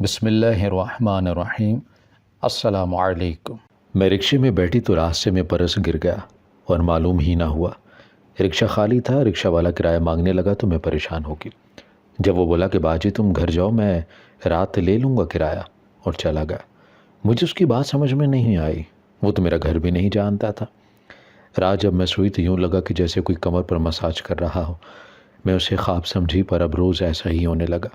बिस्मिल्लाहिर्रहमानिर्रहीम। अस्सलामु अलैकुम। मैं रिक्शे में बैठी तो रास्ते में परस गिर गया और मालूम ही ना हुआ। रिक्शा खाली था। रिक्शा वाला किराया मांगने लगा तो मैं परेशान हो गई। जब वो बोला कि बाजी तुम घर जाओ, मैं रात ले लूँगा किराया, और चला गया। मुझे उसकी बात समझ में नहीं आई। वो तो मेरा घर भी नहीं जानता था। रात जब मैं सोई तो यूँ लगा कि जैसे कोई कमर पर मसाज कर रहा हो। मैं उसे ख्वाब समझी, पर अब रोज़ ऐसा ही होने लगा।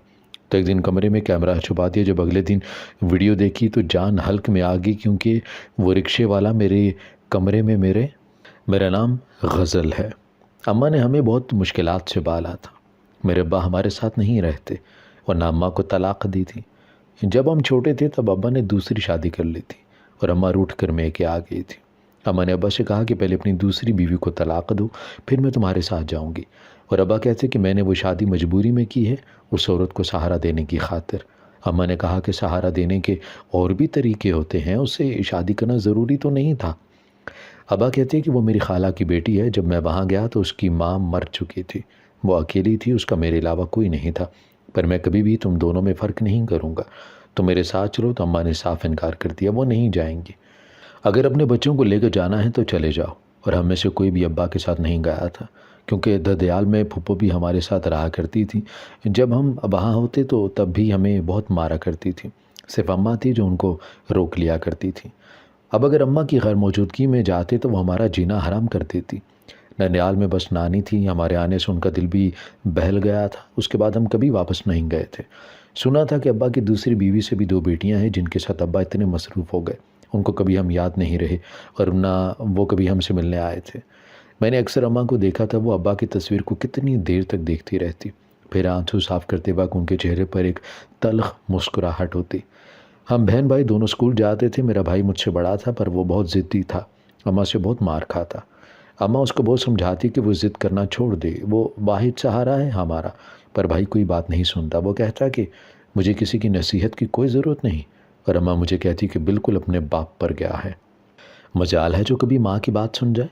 तो एक दिन कमरे में कैमरा छुपा दिया। जब अगले दिन वीडियो देखी तो जान हल्क में आ गई, क्योंकि वो रिक्शे वाला मेरे कमरे में मेरा नाम गज़ल है। अम्मा ने हमें बहुत मुश्किलात से पाला था। मेरे अब्बा हमारे साथ नहीं रहते, वरना अम्मा को तलाक दी थी। जब हम छोटे थे तब अब्बा ने दूसरी शादी कर ली थी और अम्मा रूठ कर मेके आ गई थी। अम्मा ने अब्बा से कहा कि पहले अपनी दूसरी बीवी को तलाक दो, फिर मैं तुम्हारे साथ जाऊंगी। और अब्बा कहते कि मैंने वो शादी मजबूरी में की है, उस औरत को सहारा देने की खातिर। अम्मा ने कहा कि सहारा देने के और भी तरीके होते हैं, उससे शादी करना ज़रूरी तो नहीं था। अब्बा कहते हैं कि वो मेरी खाला की बेटी है। जब मैं वहाँ गया तो उसकी माँ मर चुकी थी। वो अकेली थी, उसका मेरे अलावा कोई नहीं था। पर मैं कभी भी तुम दोनों में फ़र्क नहीं करूँगा। तुम मेरे साथ चलो। तो अम्मा ने साफ इनकार कर दिया, वो नहीं जाएंगी। अगर अपने बच्चों को लेकर जाना है तो चले जाओ। और हम में से कोई भी अब्बा के साथ नहीं गया था, क्योंकि ददयाल में फुप्पो भी हमारे साथ रहा करती थी। जब हम वहाँ होते तो तब भी हमें बहुत मारा करती थी। सिर्फ अम्मा थी जो उनको रोक लिया करती थी। अब अगर अम्मा की गैर मौजूदगी में जाते तो वो हमारा जीना हराम कर देती। ननिहाल में बस नानी थी। हमारे आने से उनका दिल भी बहल गया था। उसके बाद हम कभी वापस नहीं गए थे। सुना था कि अब्बा की दूसरी बीवी से भी 2 बेटियां हैं, जिनके साथ अब्बा इतने मसरूफ़ हो गए उनको कभी हम याद नहीं रहे, और ना वो कभी हमसे मिलने आए थे। मैंने अक्सर अम्मा को देखा था, वो अब्बा की तस्वीर को कितनी देर तक देखती रहती। फिर आंसू साफ करते वक्त उनके चेहरे पर एक तल्ख मुस्कुराहट होती। हम बहन भाई दोनों स्कूल जाते थे। मेरा भाई मुझसे बड़ा था, पर वो बहुत ज़िद्दी था। अम्मा से बहुत मार खाता। अम्मा उसको बहुत समझाती कि वो ज़िद करना छोड़ दे, वो वाहिद सहारा है हमारा। पर भाई कोई बात नहीं सुनता। वो कहता कि मुझे किसी की नसीहत की कोई ज़रूरत नहीं। और अम्मा मुझे कहती कि बिल्कुल अपने बाप पर गया है। मजाल है जो कभी माँ की बात सुन जाए।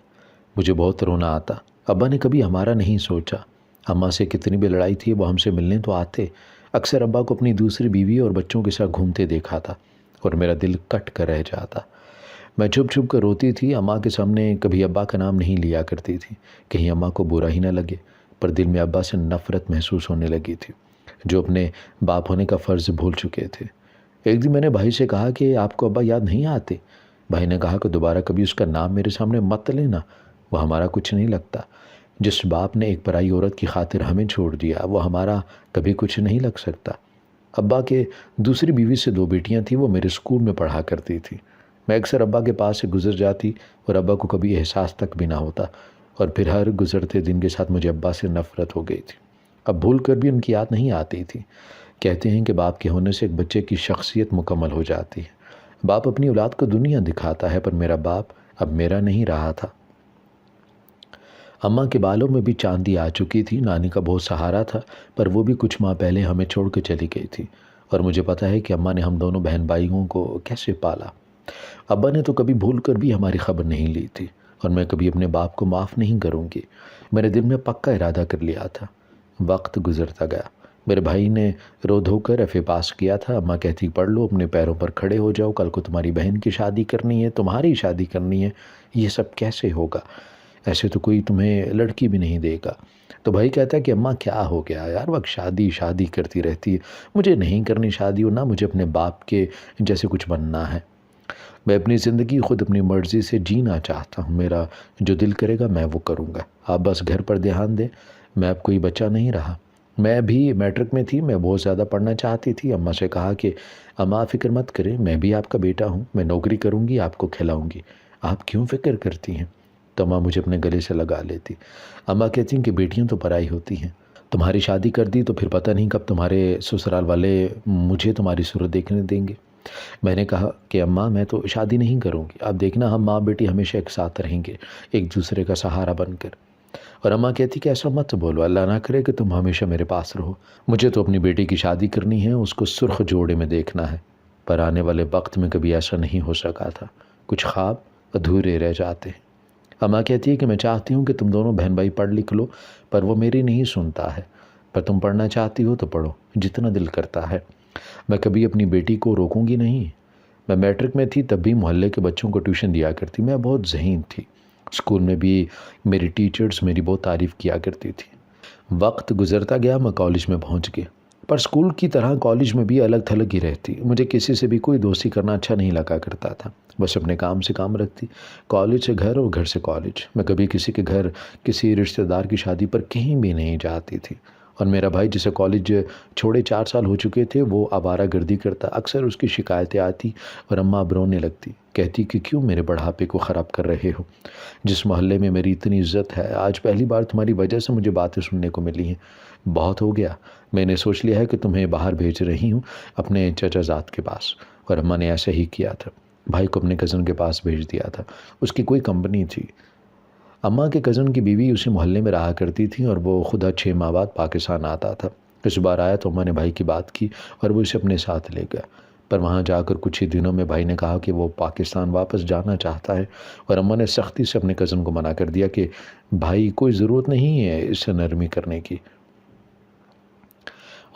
मुझे बहुत रोना आता। अब्बा ने कभी हमारा नहीं सोचा। अम्मा से कितनी भी लड़ाई थी, वो हमसे मिलने तो आते। अक्सर अब्बा को अपनी दूसरी बीवी और बच्चों के साथ घूमते देखा था, और मेरा दिल कट कर रह जाता। मैं छुप छुप कर रोती थी। अम्मा के सामने कभी अब्बा का नाम नहीं लिया करती थी, कहीं अम्मा को बुरा ही ना लगे। पर दिल में अब्बा से नफ़रत महसूस होने लगी थी, जो अपने बाप होने का फ़र्ज़ भूल चुके थे। एक दिन मैंने भाई से कहा कि आपको अब्बा याद नहीं आते? भाई ने कहा कि दोबारा कभी उसका नाम मेरे सामने मत लेना, वो हमारा कुछ नहीं लगता। जिस बाप ने एक पराई औरत की खातिर हमें छोड़ दिया, वो हमारा कभी कुछ नहीं लग सकता। अब्बा के दूसरी बीवी से 2 बेटियां थीं, वो मेरे स्कूल में पढ़ा करती थी। मैं अक्सर अब्बा के पास से गुजर जाती, और अब्बा को कभी एहसास तक भी ना होता। और फिर हर गुजरते दिन के साथ मुझे अब्बा से नफ़रत हो गई थी। अब भूल कर भी उनकी याद नहीं आती थी। कहते हैं कि बाप के होने से एक बच्चे की शख्सियत मुकम्मल हो जाती है। बाप अपनी औलाद को दुनिया दिखाता है, पर मेरा बाप अब मेरा नहीं रहा था। अम्मा के बालों में भी चांदी आ चुकी थी। नानी का बहुत सहारा था, पर वो भी कुछ माह पहले हमें छोड़ के चली गई थी। और मुझे पता है कि अम्मा ने हम दोनों बहन भाइयों को कैसे पाला। अब्बा ने तो कभी भूल कर भी हमारी खबर नहीं ली थी, और मैं कभी अपने बाप को माफ़ नहीं करूँगी। मेरे दिल में पक्का इरादा कर लिया था। वक्त गुजरता गया। मेरे भाई ने रो धोकर एफ़ए पास किया था। अम्मा कहती पढ़ लो, अपने पैरों पर खड़े हो जाओ, कल को तुम्हारी बहन की शादी करनी है, तुम्हारी शादी करनी है। ये सब कैसे होगा? ऐसे तो कोई तुम्हें लड़की भी नहीं देगा। तो भाई कहता है कि अम्मा क्या हो गया यार, वक्त शादी शादी करती रहती है। मुझे नहीं करनी शादी, और ना मुझे अपने बाप के जैसे कुछ बनना है। मैं अपनी ज़िंदगी खुद अपनी मर्ज़ी से जीना चाहता हूँ। मेरा जो दिल करेगा मैं वो करूँगा। आप बस घर पर ध्यान दें। मैं अब कोई बच्चा नहीं रहा। मैं भी मैट्रिक में थी। मैं बहुत ज़्यादा पढ़ना चाहती थी। अम्मा से कहा कि अम्मा फ़िक्र मत करें, मैं भी आपका बेटा हूँ। मैं नौकरी करूँगी, आपको खिलाऊँगी। आप क्यों फ़िक्र करती हैं? तो अम्मा मुझे अपने गले से लगा लेती। अम्मा कहती हैं कि बेटियाँ तो पराई होती हैं। तुम्हारी शादी कर दी तो फिर पता नहीं कब तुम्हारे ससुराल वाले मुझे तुम्हारी सूरत देखने देंगे। मैंने कहा कि अम्मा मैं तो शादी नहीं करूँगी। आप देखना हम माँ बेटी हमेशा एक साथ रहेंगे, एक दूसरे का सहारा बनकर। और अम्मा कहती कि ऐसा मत बोलो, अल्लाह ना करे कि तुम हमेशा मेरे पास रहो। मुझे तो अपनी बेटी की शादी करनी है, उसको सुर्ख जोड़े में देखना है। पर आने वाले वक्त में कभी ऐसा नहीं हो सका था। कुछ ख्वाब अधूरे रह जाते हैं। अम्मा कहती है कि मैं चाहती हूँ कि तुम दोनों बहन भाई पढ़ लिख लो, पर वो मेरी नहीं सुनता है। पर तुम पढ़ना चाहती हो तो पढ़ो, जितना दिल करता है। मैं कभी अपनी बेटी को रोकूंगी नहीं। मैं मैट्रिक में थी तब भी मोहल्ले के बच्चों को ट्यूशन दिया करती। मैं बहुत ज़हीन थी। स्कूल में भी मेरी टीचर्स मेरी बहुत तारीफ़ किया करती थी। वक्त गुजरता गया, मैं कॉलेज में पहुंच गया। पर स्कूल की तरह कॉलेज में भी अलग थलग ही रहती। मुझे किसी से भी कोई दोस्ती करना अच्छा नहीं लगा करता था। बस अपने काम से काम रखती। कॉलेज से घर और घर से कॉलेज। मैं कभी किसी के घर, किसी रिश्तेदार की शादी पर कहीं भी नहीं जाती थी। और मेरा भाई, जिसे कॉलेज छोड़े 4 साल हो चुके थे, वो आवारागर्दी करता। अक्सर उसकी शिकायतें आती और अम्मा अब रोने लगती, कहती कि क्यों मेरे बढ़ापे को ख़राब कर रहे हो। जिस मोहल्ले में मेरी इतनी इज्जत है, आज पहली बार तुम्हारी वजह से मुझे बातें सुनने को मिली हैं। बहुत हो गया। मैंने सोच लिया है कि तुम्हें बाहर भेज रही हूँ, अपने चचाजाद के पास। और अम्मा ने ऐसा ही किया था। भाई को अपने कज़न के पास भेज दिया था। उसकी कोई कंपनी थी। अम्मा के कज़न की बीवी उसी मोहल्ले में रहा करती थी और वो खुद 6 माह बाद पाकिस्तान आता था। इस बार आया तो अम्मा ने भाई की बात की और वो इसे अपने साथ ले गया। पर वहाँ जाकर कुछ ही दिनों में भाई ने कहा कि वो पाकिस्तान वापस जाना चाहता है। और अम्मा ने सख्ती से अपने कज़न को मना कर दिया कि भाई, कोई ज़रूरत नहीं है इससे नरमी करने की।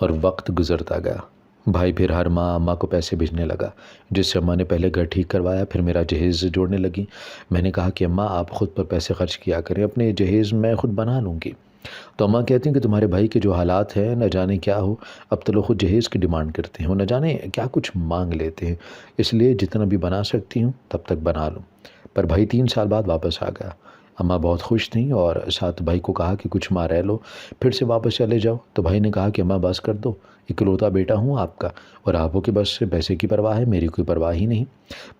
और वक्त गुजरता गया। भाई फिर हर माह अम्मा को पैसे भेजने लगा, जिससे अम्मा ने पहले घर ठीक करवाया, फिर मेरा जहेज़ जोड़ने लगी। मैंने कहा कि अम्मा, आप ख़ुद पर पैसे खर्च किया करें, अपने जहेज़ मैं ख़ुद बना लूँगी। तो अम्मा कहती हैं कि तुम्हारे भाई के जो हालात हैं, न जाने क्या हो, अब तो लोग खुद जहेज़ की डिमांड करते हैं और न जाने क्या कुछ मांग लेते हैं। इसलिए जितना भी बना सकती हूँ तब तक बना लूँ। पर भाई 3 साल बाद वापस आ गया। अम्मा बहुत खुश थीं और साथ भाई को कहा कि कुछ माह रह लो, फिर से वापस चले जाओ। तो भाई ने कहा कि अम्मा बस कर दो, इकलौता बेटा हूँ आपका, और आपो के बस से पैसे की परवाह है, मेरी कोई परवाह ही नहीं।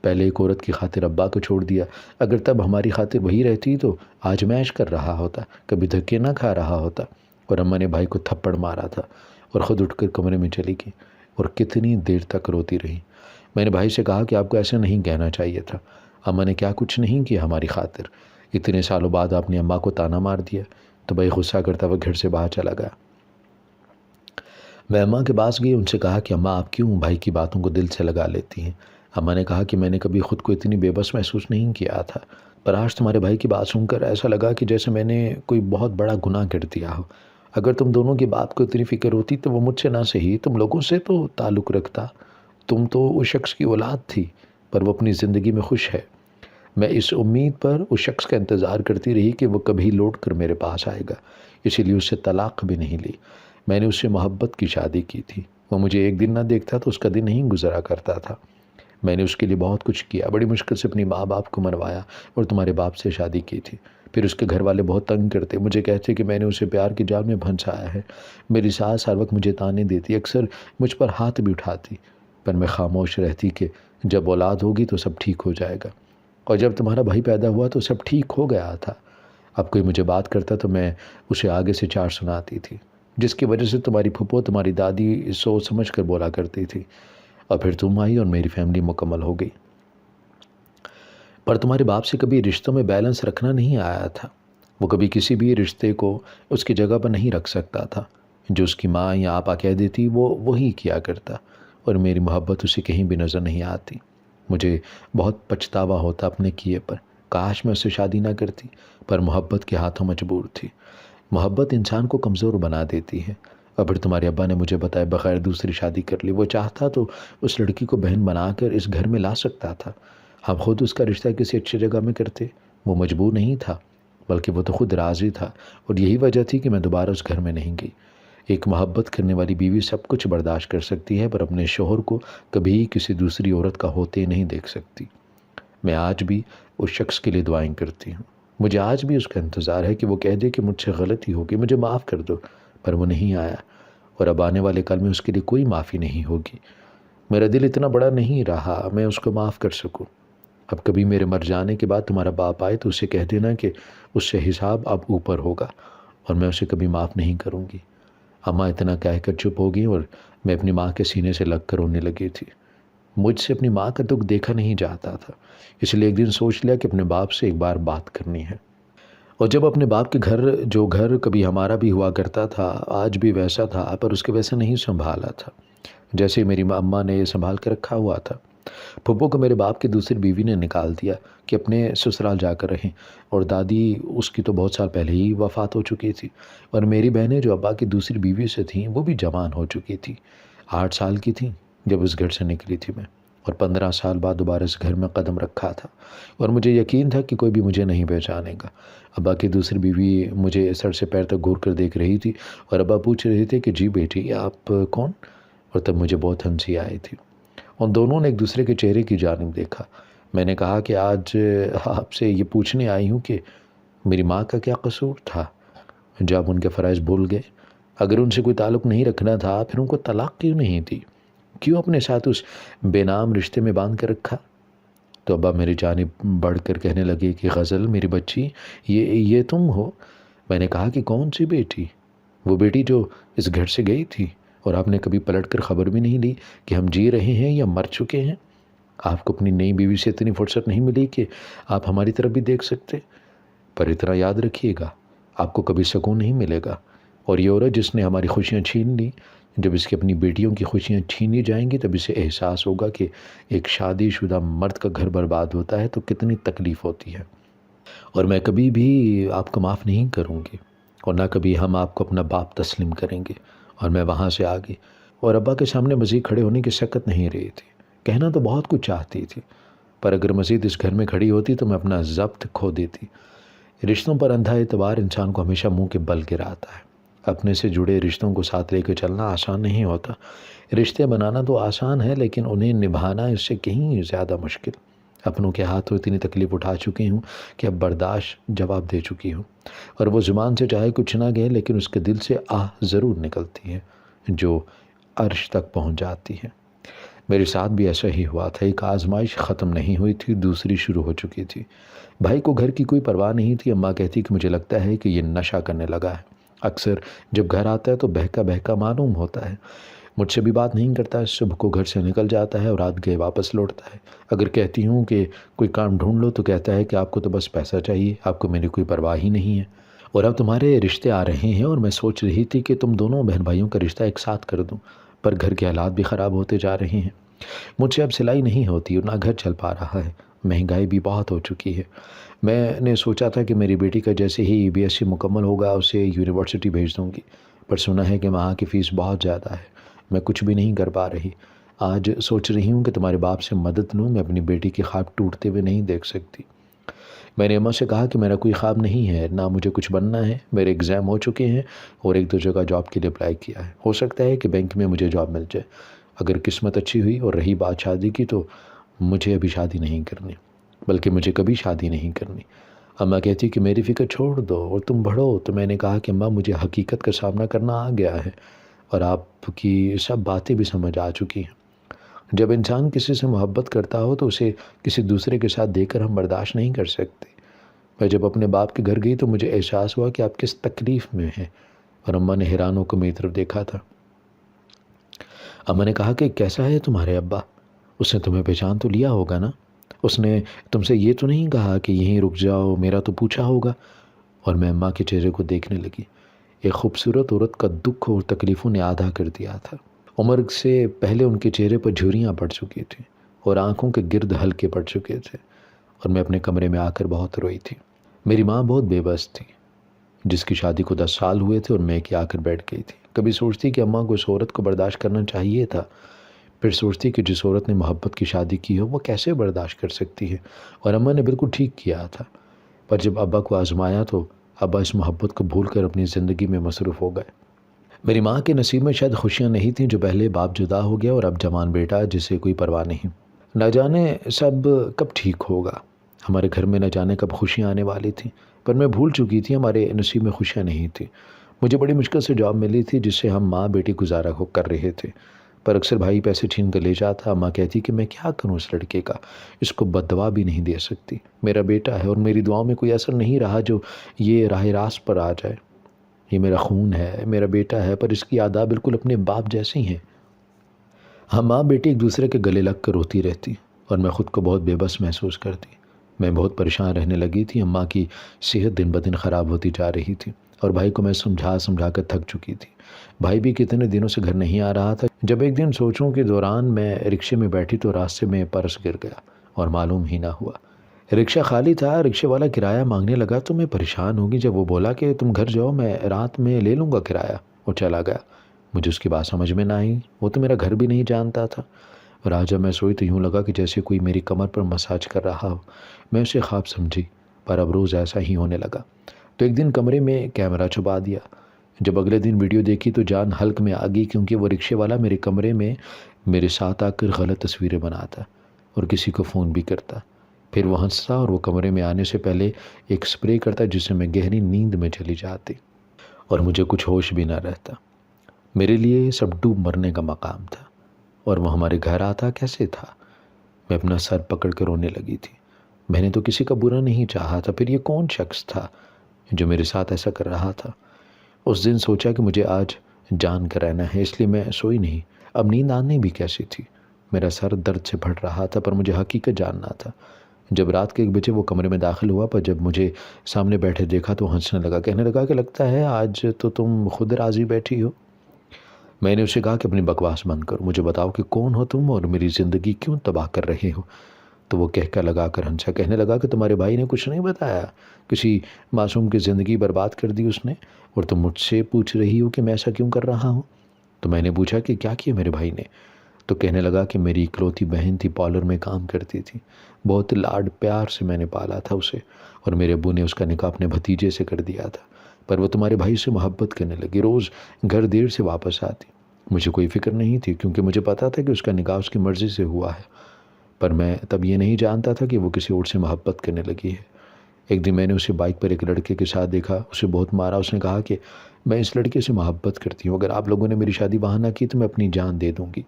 पहले एक औरत की खातिर अब्बा को छोड़ दिया। अगर तब हमारी खातिर वही रहती तो आज मैं ऐश कर रहा होता, कभी धक्के ना खा रहा होता। और अम्मा ने भाई को थप्पड़ मारा था और ख़ुद उठकर कमरे में चली गई और कितनी देर तक रोती रही। मैंने भाई से कहा कि आपको ऐसा नहीं कहना चाहिए था। अम्मा ने क्या कुछ नहीं किया हमारी खातिर। इतने सालों बाद आपने अम्मा को ताना मार दिया। तो भाई गुस्सा करता हुआ घर से बाहर चला गया। मैं अम्मा के पास गई, उनसे कहा कि अम्मा, आप क्यों भाई की बातों को दिल से लगा लेती हैं। अम्मा ने कहा कि मैंने कभी ख़ुद को इतनी बेबस महसूस नहीं किया था, पर आज तुम्हारे भाई की बात सुनकर ऐसा लगा कि जैसे मैंने कोई बहुत बड़ा गुनाह कर दिया हो। अगर तुम दोनों की बात को इतनी फ़िक्र होती तो वो मुझसे ना सही तुम लोगों से तो ताल्लुक़ रखता। तुम तो उस शख्स की औलाद थी, पर वो अपनी ज़िंदगी में खुश है। मैं इस उम्मीद पर उस शख्स का इंतज़ार करती रही कि वो कभी लौट कर मेरे पास आएगा, इसीलिए उससे तलाक़ भी नहीं ली। मैंने उससे मोहब्बत की शादी की थी। वो मुझे एक दिन ना देखता तो उसका दिन नहीं गुजरा करता था। मैंने उसके लिए बहुत कुछ किया, बड़ी मुश्किल से अपनी माँ बाप को मनवाया और तुम्हारे बाप से शादी की थी। फिर उसके घर वाले बहुत तंग करते, मुझे कहते कि मैंने उसे प्यार के जाल में फंसाया है। मेरी सास हर वक्त मुझे ताने देती, अक्सर मुझ पर हाथ भी उठाती, पर मैं खामोश रहती कि जब औलाद होगी तो सब ठीक हो जाएगा। और जब तुम्हारा भाई पैदा हुआ तो सब ठीक हो गया था। अब कोई मुझे बात करता तो मैं उसे आगे से 4 सुनाती थी, जिसकी वजह से तुम्हारी फूफो, तुम्हारी दादी सोच समझ कर बोला करती थी। और फिर तुम आई और मेरी फैमिली मुकम्मल हो गई। पर तुम्हारे बाप से कभी रिश्तों में बैलेंस रखना नहीं आया था। वो कभी किसी भी रिश्ते को उसकी जगह पर नहीं रख सकता था। जो उसकी माँ या आपा कह देती वो वही किया करता, और मेरी मोहब्बत उसे कहीं भी नज़र नहीं आती। मुझे बहुत पछतावा होता अपने किए पर। काश मैं उससे शादी ना करती, पर मोहब्बत के हाथों मजबूर थी। मोहब्बत इंसान को कमज़ोर बना देती है। और फिर तुम्हारे अब्बा ने मुझे बताया बग़ैर दूसरी शादी कर ली। वो चाहता तो उस लड़की को बहन बनाकर इस घर में ला सकता था। हम खुद उसका रिश्ता किसी अच्छी जगह में करते। वो मजबूर नहीं था, बल्कि वो तो खुद राज़ी था, और यही वजह थी कि मैं दोबारा उस घर में नहीं गई। एक मोहब्बत करने वाली बीवी सब कुछ बर्दाश्त कर सकती है, पर अपने शोहर को कभी किसी दूसरी औरत का होते नहीं देख सकती। मैं आज भी उस शख्स के लिए दुआएं करती हूँ। मुझे आज भी उसका इंतज़ार है कि वो कह दे कि मुझसे गलती होगी, मुझे माफ़ कर दो। पर वो नहीं आया, और अब आने वाले कल में उसके लिए कोई माफ़ी नहीं होगी। मेरा दिल इतना बड़ा नहीं रहा मैं उसको माफ़ कर सकूं। अब कभी मेरे मर जाने के बाद तुम्हारा बाप आए तो उसे कह देना कि उससे हिसाब अब ऊपर होगा, और मैं उसे कभी माफ़ नहीं करूँगी। अम्मा इतना कहकर चुप हो गई और मैं अपनी माँ के सीने से लग कर रोने लगी थी। मुझसे अपनी माँ का दुख देखा नहीं जाता था, इसलिए एक दिन सोच लिया कि अपने बाप से एक बार बात करनी है। और जब अपने बाप के घर, जो घर कभी हमारा भी हुआ करता था, आज भी वैसा था, पर उसके वैसा नहीं संभाला था जैसे मेरी अम्मा ने ये संभाल के रखा हुआ था। फूफो को मेरे बाप की दूसरी बीवी ने निकाल दिया कि अपने ससुराल जाकर रहें, और दादी उसकी तो बहुत साल पहले ही वफ़ात हो चुकी थी, और मेरी बहनें जो अब्बा की दूसरी बीवी से थीं वो भी जवान हो चुकी थी। 8 साल की थी जब उस घर से निकली थी मैं, और 15 साल बाद दोबारा इस घर में कदम रखा था, और मुझे यकीन था कि कोई भी मुझे नहीं पहचानेगा। अब्बा की दूसरी बीवी मुझे सर से पैर तक घूर कर देख रही थी, और अब्बा पूछ रहे थे कि जी बेटी आप कौन? और तब मुझे बहुत हंसी आई थी। उन दोनों ने एक दूसरे के चेहरे की जानिब देखा। मैंने कहा कि आज आपसे ये पूछने आई हूँ कि मेरी माँ का क्या कसूर था जब उनके फ़राइज़ भूल गए? अगर उनसे कोई ताल्लुक़ नहीं रखना था फिर उनको तलाक़ क्यों नहीं दी? क्यों अपने साथ उस बेनाम रिश्ते में बांध कर रखा? तो अब्बा मेरी जानिब बढ़ कर कहने लगे कि गज़ल मेरी बच्ची, ये तुम हो? मैंने कहा कि कौन सी बेटी? वो बेटी जो इस घर से गई थी, और आपने कभी पलट कर ख़बर भी नहीं ली कि हम जी रहे हैं या मर चुके हैं। आपको अपनी नई बीवी से इतनी फुर्सत नहीं मिली कि आप हमारी तरफ भी देख सकते। पर इतना याद रखिएगा, आपको कभी सुकून नहीं मिलेगा, और ये औरत जिसने हमारी खुशियाँ छीन ली, जब इसकी अपनी बेटियों की खुशियाँ छीनी जाएंगी तब इसे एहसास होगा कि एक शादीशुदा मर्द का घर बर्बाद होता है तो कितनी तकलीफ़ होती है। और मैं कभी भी आपको माफ़ नहीं करूँगी, और ना कभी हम आपको अपना बाप तस्लीम करेंगे। और मैं वहाँ से आ गई, और अब्बा के सामने मज़ीद खड़े होने की सकत नहीं रही थी। कहना तो बहुत कुछ चाहती थी, पर अगर मज़ीद इस घर में खड़ी होती तो मैं अपना ज़ब्त खो देती। रिश्तों पर अंधा एतबार इंसान को हमेशा मुंह के बल गिराता है। अपने से जुड़े रिश्तों को साथ लेकर चलना आसान नहीं होता। रिश्ते बनाना तो आसान है, लेकिन उन्हें निभाना इससे कहीं ज़्यादा मुश्किल। अपनों के हाथों इतनी तकलीफ़ उठा चुकी हूँ कि अब बर्दाश्त जवाब दे चुकी हूँ, और वो ज़ुबान से चाहे कुछ ना कहे लेकिन उसके दिल से आह ज़रूर निकलती है जो अर्श तक पहुँच जाती है। मेरे साथ भी ऐसा ही हुआ था। एक आजमाइश ख़त्म नहीं हुई थी, दूसरी शुरू हो चुकी थी। भाई को घर की कोई परवाह नहीं थी। अम्मा कहती कि मुझे लगता है कि ये नशा करने लगा है। अक्सर जब घर आता है तो बहका बहका मालूम होता है। मुझसे भी बात नहीं करता है, सुबह को घर से निकल जाता है और रात गए वापस लौटता है। अगर कहती हूँ कि कोई काम ढूंढ लो तो कहता है कि आपको तो बस पैसा चाहिए, आपको मेरी कोई परवाह ही नहीं है। और अब तुम्हारे रिश्ते आ रहे हैं, और मैं सोच रही थी कि तुम दोनों बहन भाइयों का रिश्ता एक साथ कर दूँ, पर घर के हालात भी ख़राब होते जा रहे हैं। मुझसे अब सिलाई नहीं होती और ना घर चल पा रहा है। महंगाई भी बहुत हो चुकी है। मैंने सोचा था कि मेरी बेटी का जैसे ही बीएससी मुकम्मल होगा उसे यूनिवर्सिटी भेज दूँगी, पर सुना है कि वहाँ की फ़ीस बहुत ज़्यादा है। मैं कुछ भी नहीं कर पा रही। आज सोच रही हूँ कि तुम्हारे बाप से मदद लूँ। मैं अपनी बेटी के ख्वाब टूटते हुए नहीं देख सकती। मैंने अम्मा से कहा कि मेरा कोई ख्वाब नहीं है, ना मुझे कुछ बनना है। मेरे एग्ज़ाम हो चुके हैं और 1-2 जगह जॉब के लिए अप्लाई किया है। हो सकता है कि बैंक में मुझे जॉब मिल जाए। अगर किस्मत अच्छी हुई और रही बात शादी की तो मुझे अभी शादी नहीं करनी, बल्कि मुझे कभी शादी नहीं करनी। अम्मा कहती कि मेरी फ़िक्र छोड़ दो और तुम बढ़ो। तो मैंने कहा कि अम्मा मुझे हकीकत का सामना करना आ गया है और आपकी सब बातें भी समझ आ चुकी हैं। जब इंसान किसी से मोहब्बत करता हो तो उसे किसी दूसरे के साथ देखकर हम बर्दाश्त नहीं कर सकते। मैं जब अपने बाप के घर गई तो मुझे एहसास हुआ कि आप किस तकलीफ़ में हैं, और अम्मा ने हैरान होकर मेरी तरफ देखा था। अम्मा ने कहा कि कैसा है तुम्हारे अब्बा? उसने तुम्हें पहचान तो लिया होगा ना? उसने तुमसे ये तो नहीं कहा कि यहीं रुक जाओ, मेरा तो पूछा होगा? और मैं अम्मा के चेहरे को देखने लगी। एक खूबसूरत औरत का दुख और तकलीफ़ों ने आधा कर दिया था। उम्र से पहले उनके चेहरे पर झुर्रियाँ पड़ चुकी थी और आँखों के गिर्द हल्के पड़ चुके थे, और मैं अपने कमरे में आकर बहुत रोई थी। मेरी माँ बहुत बेबस थी, जिसकी शादी को 10 साल हुए थे और मैं कि आकर बैठ गई थी। कभी सोचती कि अम्मा को इस औरत को बर्दाश्त करना चाहिए था, फिर सोचती कि जिस औरत ने मोहब्बत की शादी की हो वो कैसे बर्दाश्त कर सकती है, और अम्मा ने बिल्कुल ठीक किया था। पर जब अब्बा को आजमाया तो अब्बा इस मोहब्बत को भूलकर अपनी ज़िंदगी में मसरूफ़ हो गए। मेरी माँ के नसीब में शायद खुशियाँ नहीं थीं जो पहले बाप जुदा हो गया और अब जवान बेटा जिसे कोई परवाह नहीं। न जाने सब कब ठीक होगा। हमारे घर में न जाने कब खुशियाँ आने वाली थीं, पर मैं भूल चुकी थी हमारे नसीब में खुशियाँ नहीं थी। मुझे बड़ी मुश्किल से जॉब मिली थी जिससे हम माँ बेटी गुजारा कर रहे थे, पर अक्सर भाई पैसे छीन कर ले जाता। अम्मा कहती कि मैं क्या करूँ इस लड़के का, इसको बददुआ भी नहीं दे सकती। मेरा बेटा है और मेरी दुआओं में कोई असर नहीं रहा जो ये राह रास्त पर आ जाए। ये मेरा खून है, मेरा बेटा है, पर इसकी आदत बिल्कुल अपने बाप जैसी हैं। हम माँ बेटी एक दूसरे के गले लग कर रोती रहती और मैं ख़ुद को बहुत बेबस महसूस करती। मैं बहुत परेशान रहने लगी थी। अम्मा की सेहत दिन ब दिन ख़राब होती जा रही थी और भाई को मैं समझा समझा कर थक चुकी थी। भाई भी कितने दिनों से घर नहीं आ रहा था। जब एक दिन सोचूं के दौरान मैं रिक्शे में बैठी तो रास्ते में पर्स गिर गया और मालूम ही ना हुआ। रिक्शा खाली था। रिक्शे वाला किराया मांगने लगा तो मैं परेशान होगी जब वो बोला कि तुम घर जाओ, मैं रात में ले लूँगा किराया, और चला गया। मुझे उसकी बात समझ में ना आई। वो तो मेरा घर भी नहीं जानता था। और आज जब मैं सोई तो यूँ लगा कि जैसे कोई मेरी कमर पर मसाज कर रहा हो। मैं उसे ख्वाब समझी, पर अब रोज़ ऐसा ही होने लगा। तो एक दिन कमरे में कैमरा छुपा दिया। जब अगले दिन वीडियो देखी तो जान हल्क में आ गई, क्योंकि वो रिक्शे वाला मेरे कमरे में मेरे साथ आकर गलत तस्वीरें बनाता और किसी को फ़ोन भी करता। फिर वो हंसता और वो कमरे में आने से पहले एक स्प्रे करता, जिससे मैं गहरी नींद में चली जाती और मुझे कुछ होश भी ना रहता। मेरे लिए सब डूब मरने का मकाम था। और वो हमारे घर आता कैसे था? मैं अपना सर पकड़ कर रोने लगी थी। मैंने तो किसी का बुरा नहीं चाहा था, फिर ये कौन शख्स था जो मेरे साथ ऐसा कर रहा था? उस दिन सोचा कि मुझे आज जान कर रहना है, इसलिए मैं सोई नहीं। अब नींद आनी भी कैसी थी? मेरा सर दर्द से फट रहा था, पर मुझे हकीकत जानना था। जब रात के 1 बजे वो कमरे में दाखिल हुआ, पर जब मुझे सामने बैठे देखा तो हंसने लगा। कहने लगा कि लगता है आज तो तुम खुद राज़ी बैठी हो। मैंने उसे कहा कि अपनी बकवास बंद करो, मुझे बताओ कि कौन हो तुम और मेरी ज़िंदगी क्यों तबाह कर रहे हो। तो वो कहकर लगा कर हंसा। कहने लगा कि तुम्हारे भाई ने कुछ नहीं बताया, किसी मासूम की ज़िंदगी बर्बाद कर दी उसने, और तुम मुझसे पूछ रही हो कि मैं ऐसा क्यों कर रहा हूँ। तो मैंने पूछा कि क्या किया मेरे भाई ने। तो कहने लगा कि मेरी इकलौती बहन थी, पार्लर में काम करती थी, बहुत लाड प्यार से मैंने पाला था उसे, और मेरे अब्बू ने उसका निकाह अपने भतीजे से कर दिया था। पर वो तुम्हारे भाई से मोहब्बत करने लगी, रोज़ घर देर से वापस आती। मुझे कोई फ़िक्र नहीं थी, क्योंकि मुझे पता था कि उसका निकाह उसकी मर्ज़ी से हुआ है। पर मैं तब ये नहीं जानता था कि वो किसी और से मोहब्बत करने लगी है। एक दिन मैंने उसे बाइक पर एक लड़के के साथ देखा, उसे बहुत मारा। उसने कहा कि मैं इस लड़के से मोहब्बत करती हूँ, अगर आप लोगों ने मेरी शादी वहाँ ना की तो मैं अपनी जान दे दूँगी।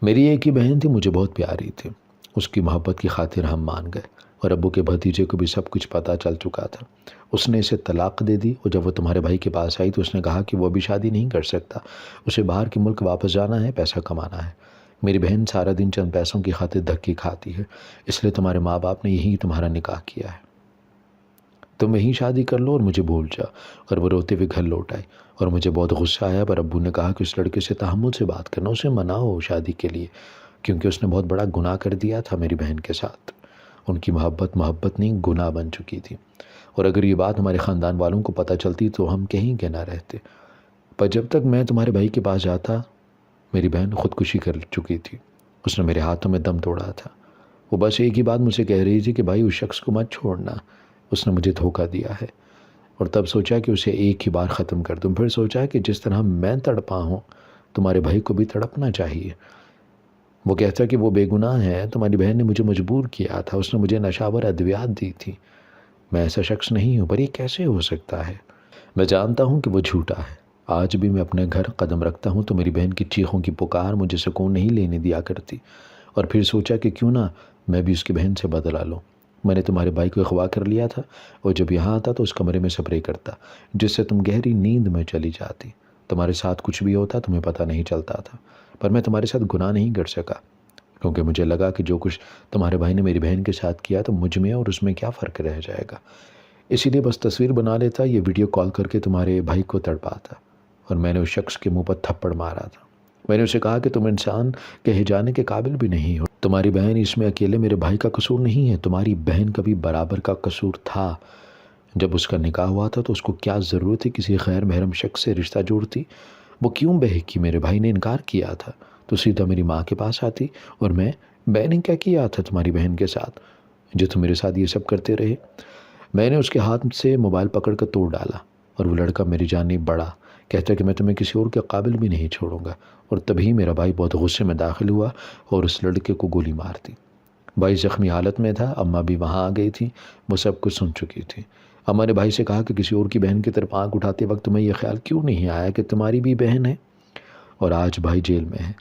मेरी एक ही बहन थी, मुझे बहुत प्यारी थी। उसकी मोहब्बत की खातिर हम मान गए, और अब्बू के भतीजे को भी सब कुछ पता चल चुका था। उसने इसे तलाक दे दी, और जब वो तुम्हारे भाई के पास आई तो उसने कहा कि वो अभी शादी नहीं कर सकता, उसे बाहर के मुल्क वापस जाना है, पैसा कमाना है। मेरी बहन सारा दिन चंद पैसों की खातिर धक्के खाती है, इसलिए तुम्हारे माँ बाप ने यही तुम्हारा निकाह किया है। तुम यहीं शादी कर लो और मुझे भूल जाओ। और वो रोते हुए घर लौट आई, और मुझे बहुत गुस्सा आया, पर अब्बू ने कहा कि उस लड़के से तहम्मुल से बात करना, उसे मनाओ शादी के लिए, क्योंकि उसने बहुत बड़ा गुनाह कर दिया था मेरी बहन के साथ। उनकी मोहब्बत नहीं गुनाह बन चुकी थी, और अगर ये बात हमारे ख़ानदान वालों को पता चलती तो हम कहीं के ना रहते। पर जब तक मैं तुम्हारे भाई के पास जाता, मेरी बहन खुदकुशी कर चुकी थी। उसने मेरे हाथों में दम तोड़ा था। वो बस एक ही बात मुझसे कह रही थी कि भाई उस शख्स को मत छोड़ना, उसने मुझे धोखा दिया है। और तब सोचा कि उसे एक ही बार ख़त्म कर दूँ। फिर सोचा कि जिस तरह मैं तड़पा हूँ, तुम्हारे भाई को भी तड़पना चाहिए। वो कहता कि वो बेगुनाह है, तुम्हारी बहन ने मुझे मजबूर किया था, उसने मुझे नशावर अद्वियात दी थी। मैं ऐसा शख्स नहीं हूँ, पर ये कैसे हो सकता है। मैं जानता हूँ कि वो झूठा है। आज भी मैं अपने घर कदम रखता हूँ तो मेरी बहन की चीखों की पुकार मुझे सुकून नहीं लेने दिया करती। और फिर सोचा कि क्यों ना मैं भी उसकी बहन से बदला लूँ। मैंने तुम्हारे भाई को अगवा कर लिया था, और जब यहाँ आता तो उस कमरे में स्प्रे करता, जिससे तुम गहरी नींद में चली जाती। तुम्हारे साथ कुछ भी होता तुम्हें पता नहीं चलता था, पर मैं तुम्हारे साथ गुनाह नहीं कर सका, क्योंकि मुझे लगा कि जो कुछ तुम्हारे भाई ने मेरी बहन के साथ किया तो मुझ में और उसमें क्या फ़र्क रह जाएगा। इसीलिए बस तस्वीर बना लेता, ये वीडियो कॉल करके तुम्हारे भाई को तड़पाता। और मैंने उस शख्स के मुंह पर थप्पड़ मारा था। मैंने उसे कहा कि तुम इंसान कहे जाने के काबिल भी नहीं हो। तुम्हारी बहन इसमें अकेले मेरे भाई का कसूर नहीं है, तुम्हारी बहन का भी बराबर का कसूर था। जब उसका निकाह हुआ था तो उसको क्या ज़रूरत है किसी गैर महरम शख्स से रिश्ता जोड़ती। वो क्यों बहकी? मेरे भाई ने इनकार किया था तो सीधा मेरी माँ के पास आती, और मैंने क्या किया था तुम्हारी बहन के साथ जो तुम मेरे साथ ये सब करते रहे। मैंने उसके हाथ से मोबाइल पकड़ कर तोड़ डाला, और वो लड़का मेरी जानिब बढ़ा, कहता कि मैं तुम्हें किसी और के काबिल भी नहीं छोड़ूंगा। और तभी मेरा भाई बहुत गुस्से में दाखिल हुआ और उस लड़के को गोली मार दी। भाई ज़ख्मी हालत में था, अम्मा भी वहाँ आ गई थी, वो सब कुछ सुन चुकी थी। अम्मा ने भाई से कहा कि किसी और की बहन की तरफ आँख उठाते वक्त तुम्हें यह ख्याल क्यों नहीं आया कि तुम्हारी भी बहन है। और आज भाई जेल में है,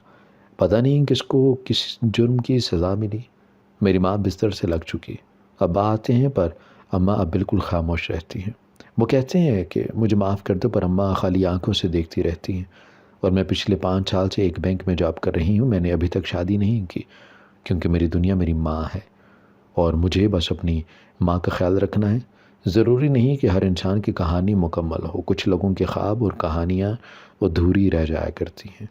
पता नहीं किसको किस जुर्म की सज़ा मिली। मेरी माँ बिस्तर से लग चुकी। अब्बा आते हैं, पर अम्मा अब बिल्कुल खामोश रहती हैं। वो कहते हैं कि मुझे माफ़ कर दो, पर अम्मा खाली आंखों से देखती रहती हैं। और मैं पिछले 5 साल से एक बैंक में जॉब कर रही हूँ। मैंने अभी तक शादी नहीं की, क्योंकि मेरी दुनिया मेरी माँ है, और मुझे बस अपनी माँ का ख्याल रखना है। ज़रूरी नहीं कि हर इंसान की कहानी मुकम्मल हो, कुछ लोगों के ख्वाब और कहानियाँ अधूरी रह जाया करती हैं।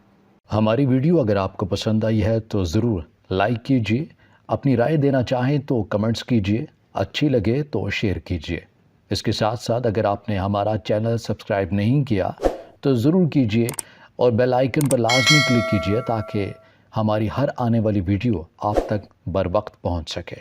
हमारी वीडियो अगर आपको पसंद आई है तो ज़रूर लाइक कीजिए, अपनी राय देना चाहें तो कमेंट्स कीजिए, अच्छी लगे तो शेयर कीजिए। इसके साथ साथ अगर आपने हमारा चैनल सब्सक्राइब नहीं किया तो ज़रूर कीजिए और बेल आइकन पर लाजमी क्लिक कीजिए ताकि हमारी हर आने वाली वीडियो आप तक बर वक्त पहुँच सके।